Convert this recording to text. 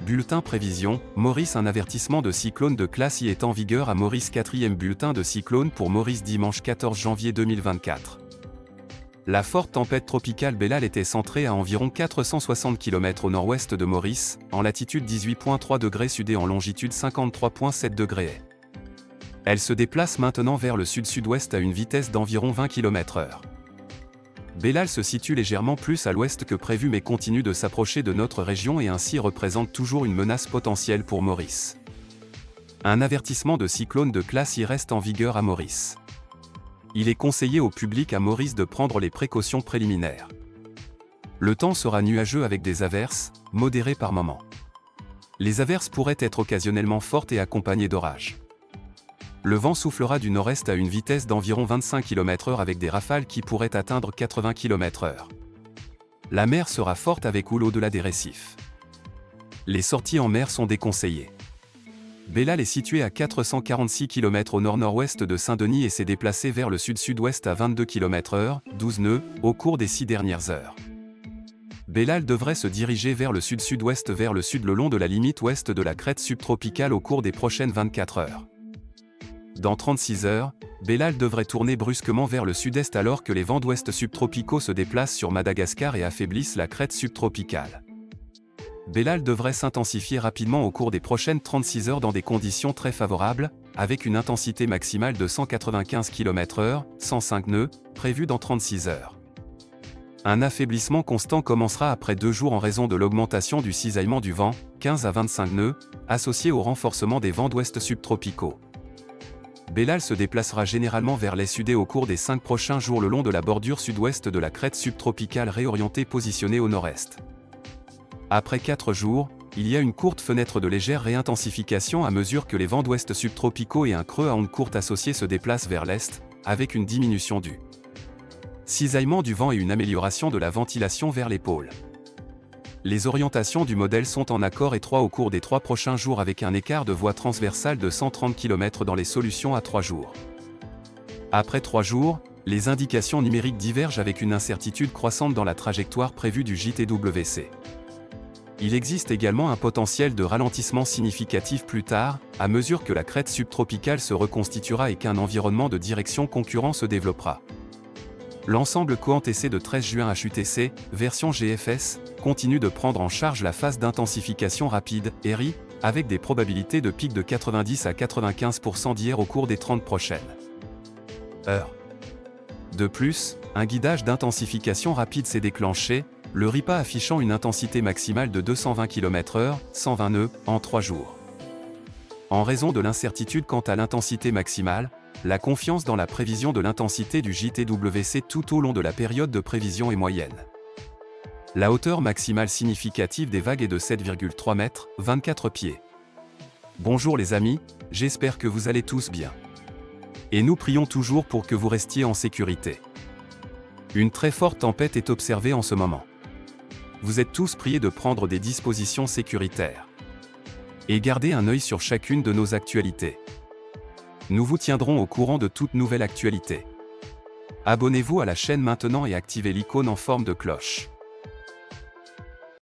Bulletin prévision, Maurice. Un avertissement de cyclone de classe I est en vigueur à Maurice. 4e bulletin de cyclone pour Maurice dimanche 14 janvier 2024. La forte tempête tropicale Bellal était centrée à environ 460 km au nord-ouest de Maurice, en latitude 18,3 degrés sud et en longitude 53,7 degrés. Elle se déplace maintenant vers le sud-sud-ouest à une vitesse d'environ 20 km/h. Bellal se situe légèrement plus à l'ouest que prévu mais continue de s'approcher de notre région et ainsi représente toujours une menace potentielle pour Maurice. Un avertissement de cyclone de classe I reste en vigueur à Maurice. Il est conseillé au public à Maurice de prendre les précautions préliminaires. Le temps sera nuageux avec des averses, modérées par moments. Les averses pourraient être occasionnellement fortes et accompagnées d'orages. Le vent soufflera du nord-est à une vitesse d'environ 25 km/h avec des rafales qui pourraient atteindre 80 km/h. La mer sera forte avec houle au-delà des récifs. Les sorties en mer sont déconseillées. Bellal est situé à 446 km au nord-nord-ouest de Saint-Denis et s'est déplacé vers le sud-sud-ouest à 22 km/h, 12 nœuds, au cours des 6 dernières heures. Bellal devrait se diriger vers le sud-sud-ouest vers le sud le long de la limite ouest de la crête subtropicale au cours des prochaines 24 heures. Dans 36 heures, Bellal devrait tourner brusquement vers le sud-est alors que les vents d'ouest subtropicaux se déplacent sur Madagascar et affaiblissent la crête subtropicale. Bellal devrait s'intensifier rapidement au cours des prochaines 36 heures dans des conditions très favorables, avec une intensité maximale de 195 km/h, 105 nœuds, prévue dans 36 heures. Un affaiblissement constant commencera après 2 jours en raison de l'augmentation du cisaillement du vent, 15 à 25 nœuds, associé au renforcement des vents d'ouest subtropicaux. Bellal se déplacera généralement vers l'est-sud au cours des 5 prochains jours le long de la bordure sud-ouest de la crête subtropicale réorientée positionnée au nord-est. Après 4 jours, il y a une courte fenêtre de légère réintensification à mesure que les vents d'ouest subtropicaux et un creux à ondes courtes associés se déplacent vers l'est, avec une diminution du cisaillement du vent et une amélioration de la ventilation vers les pôles. Les orientations du modèle sont en accord étroit au cours des 3 prochains jours avec un écart de voie transversale de 130 km dans les solutions à 3 jours. Après 3 jours, les indications numériques divergent avec une incertitude croissante dans la trajectoire prévue du JTWC. Il existe également un potentiel de ralentissement significatif plus tard, à mesure que la crête subtropicale se reconstituera et qu'un environnement de direction concurrent se développera. L'ensemble COANTC de 13 juin HUTC, version GFS, continue de prendre en charge la phase d'intensification rapide, ERI, avec des probabilités de pic de 90 à 95% d'hier au cours des 30 prochaines heures. De plus, un guidage d'intensification rapide s'est déclenché, le RIPA affichant une intensité maximale de 220 km/h, 120 nœuds, en 3 jours. En raison de l'incertitude quant à l'intensité maximale, la confiance dans la prévision de l'intensité du JTWC tout au long de la période de prévision est moyenne. La hauteur maximale significative des vagues est de 7,3 mètres, 24 pieds. Bonjour les amis, j'espère que vous allez tous bien. Et nous prions toujours pour que vous restiez en sécurité. Une très forte tempête est observée en ce moment. Vous êtes tous priés de prendre des dispositions sécuritaires. Et gardez un œil sur chacune de nos actualités. Nous vous tiendrons au courant de toute nouvelle actualité. Abonnez-vous à la chaîne maintenant et activez l'icône en forme de cloche.